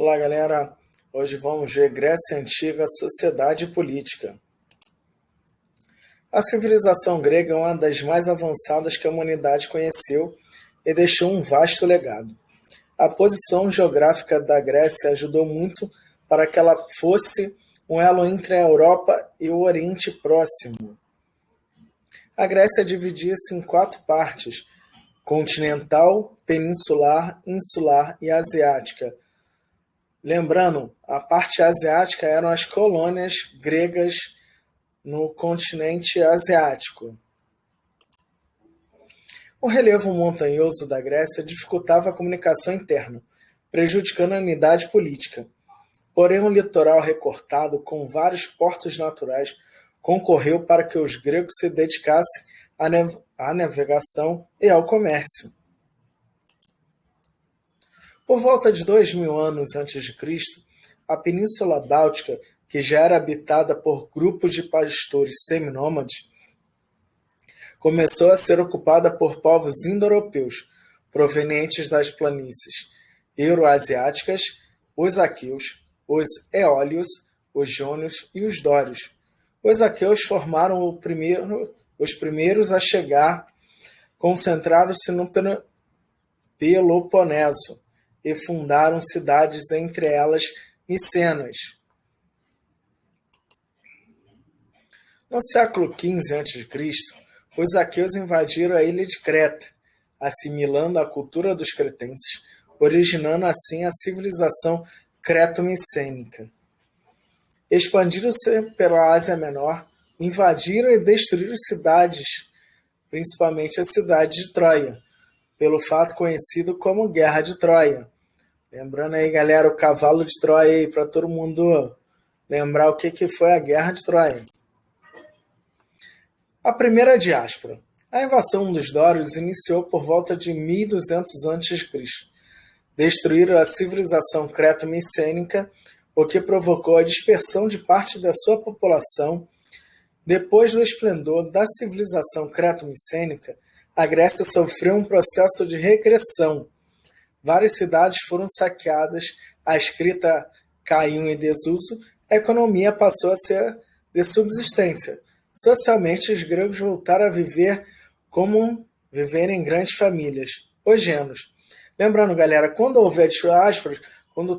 Olá, galera. Hoje vamos ver Grécia Antiga, Sociedade e Política. A civilização grega é uma das mais avançadas que a humanidade conheceu e deixou um vasto legado. A posição geográfica da Grécia ajudou muito para que ela fosse um elo entre a Europa e o Oriente Próximo. A Grécia dividia-se em 4 partes: continental, peninsular, insular e asiática. Lembrando, a parte asiática eram as colônias gregas no continente asiático. O relevo montanhoso da Grécia dificultava a comunicação interna, prejudicando a unidade política. Porém, um litoral recortado, com vários portos naturais, concorreu para que os gregos se dedicassem à navegação e ao comércio. Por volta de 2000 anos antes de Cristo, a Península Báltica, que já era habitada por grupos de pastores seminômades, começou a ser ocupada por povos indo-europeus, provenientes das planícies euroasiáticas, os aqueus, os eólios, os jônios e os dórios. Os aqueus formaram os primeiros a chegar, concentraram-se no Peloponeso, e fundaram cidades, entre elas Micenas. No século XV a.C., os aqueus invadiram a ilha de Creta, assimilando a cultura dos cretenses, originando assim a civilização creto-micênica. Expandiram-se pela Ásia Menor, invadiram e destruíram cidades, principalmente a cidade de Troia, pelo fato conhecido como Guerra de Troia. Lembrando aí, galera, o cavalo de Troia aí, para todo mundo lembrar o que foi a Guerra de Troia. A primeira diáspora. A invasão dos dórios iniciou por volta de 1200 a.C. Destruíram a civilização creto-micênica, o que provocou a dispersão de parte da sua população. Depois do esplendor da civilização creto-micênica, a Grécia sofreu um processo de regressão. Várias cidades foram saqueadas, a escrita caiu em desuso, a economia passou a ser de subsistência. Socialmente, os gregos voltaram a viver como viver em grandes famílias, os gêmeos. Lembrando, galera, quando houve a diáspora, quando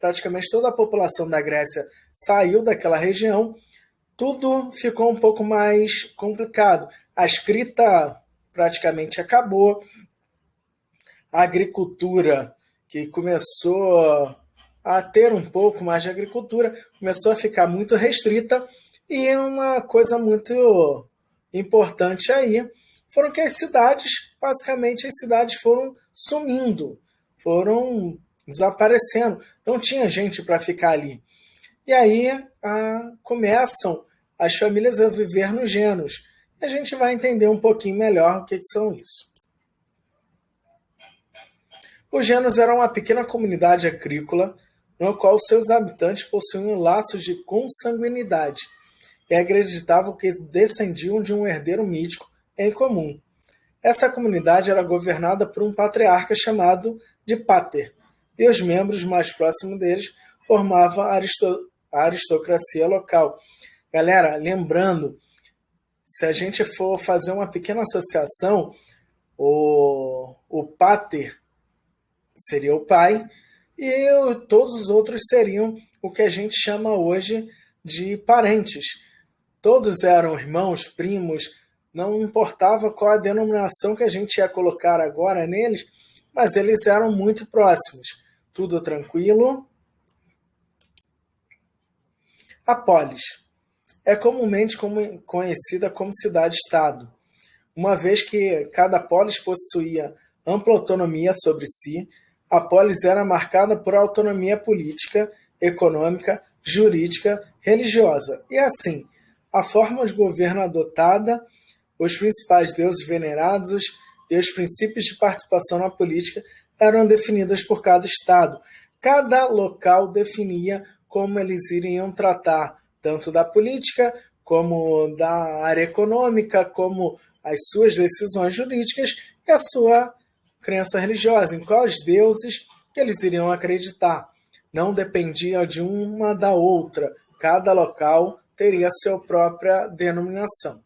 praticamente toda a população da Grécia saiu daquela região, tudo ficou um pouco mais complicado. A escrita praticamente acabou, a agricultura, que começou a ter um pouco mais de agricultura, começou a ficar muito restrita, e uma coisa muito importante aí foram que as cidades, basicamente as cidades foram sumindo, foram desaparecendo, não tinha gente para ficar ali. E aí começam as famílias a viver nos gênos. A gente vai entender um pouquinho melhor o que são isso. Os gênos eram uma pequena comunidade agrícola no qual seus habitantes possuíam laços de consanguinidade e acreditavam que descendiam de um herdeiro mítico em comum. Essa comunidade era governada por um patriarca chamado de Pater, e os membros mais próximos deles formavam a aristocracia local. Galera, lembrando, se a gente for fazer uma pequena associação, o Pater seria o pai, e todos os outros seriam o que a gente chama hoje de parentes. Todos eram irmãos, primos, não importava qual a denominação que a gente ia colocar agora neles, mas eles eram muito próximos. Tudo tranquilo. A polis é comumente conhecida como cidade-estado, uma vez que cada polis possuía ampla autonomia sobre si. A polis era marcada por autonomia política, econômica, jurídica, religiosa. E assim, a forma de governo adotada, os principais deuses venerados e os princípios de participação na política eram definidos por cada estado. Cada local definia como eles iriam tratar tanto da política, como da área econômica, como as suas decisões jurídicas e a sua crença religiosa, em quais deuses que eles iriam acreditar. não dependia de uma da outra. Cada local teria sua própria denominação.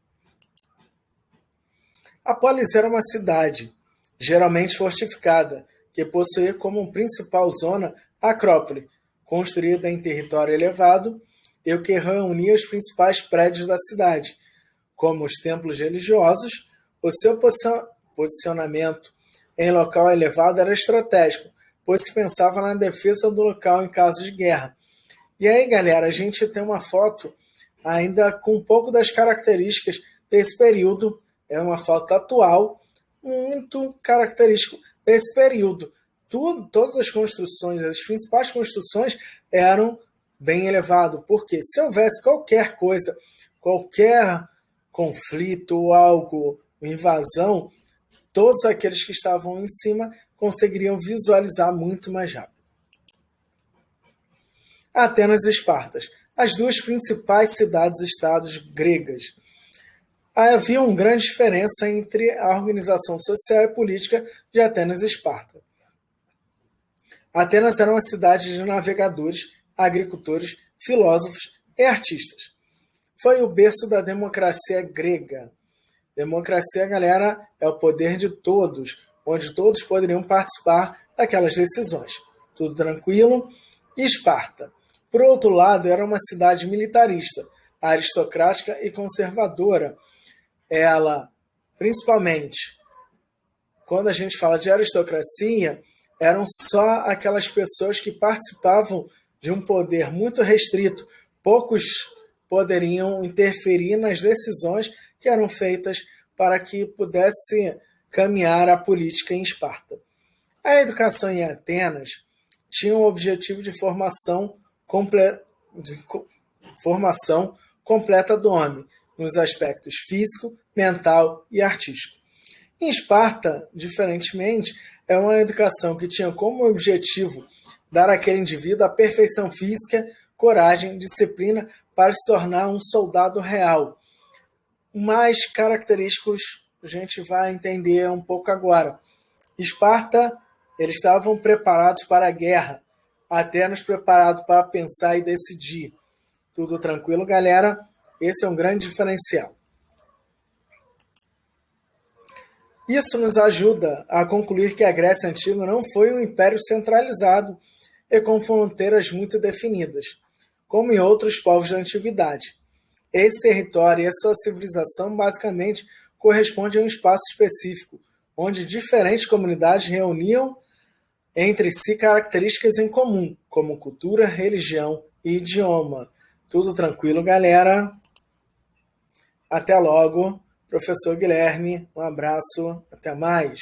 A polis era uma cidade, geralmente fortificada, que possuía como principal zona a Acrópole, construída em território elevado e o que reunia os principais prédios da cidade, como os templos religiosos. O seu posicionamento em local elevado era estratégico, pois se pensava na defesa do local em caso de guerra. E aí, galera, a gente tem uma foto ainda com um pouco das características desse período. É uma foto atual, muito característico desse período. Todas as construções, as principais construções eram bem elevadas, porque se houvesse qualquer coisa, qualquer conflito, algo, invasão, todos aqueles que estavam em cima conseguiriam visualizar muito mais rápido. Atenas e Esparta, as duas principais cidades-estados gregas. Havia uma grande diferença entre a organização social e política de Atenas e Esparta. Atenas era uma cidade de navegadores, agricultores, filósofos e artistas. Foi o berço da democracia grega. Democracia, galera, é o poder de todos, onde todos poderiam participar daquelas decisões. Tudo tranquilo? E Esparta, por outro lado, era uma cidade militarista, aristocrática e conservadora. Ela, principalmente, quando a gente fala de aristocracia, eram só aquelas pessoas que participavam de um poder muito restrito. Poucos poderiam interferir nas decisões que eram feitas para que pudesse caminhar a política em Esparta. A educação em Atenas tinha o objetivo de formação completa do homem, nos aspectos físico, mental e artístico. Em Esparta, diferentemente, é uma educação que tinha como objetivo dar àquele indivíduo a perfeição física, coragem, disciplina para se tornar um soldado real. Mais característicos a gente vai entender um pouco agora. Esparta, eles estavam preparados para a guerra, Atenas preparado para pensar e decidir. Tudo tranquilo, galera? Esse é um grande diferencial. Isso nos ajuda a concluir que a Grécia Antiga não foi um império centralizado e com fronteiras muito definidas, como em outros povos da Antiguidade. Esse território e a sua civilização basicamente correspondem a um espaço específico, onde diferentes comunidades reuniam entre si características em comum, como cultura, religião e idioma. Tudo tranquilo, galera? Até logo, professor Guilherme. Um abraço, até mais.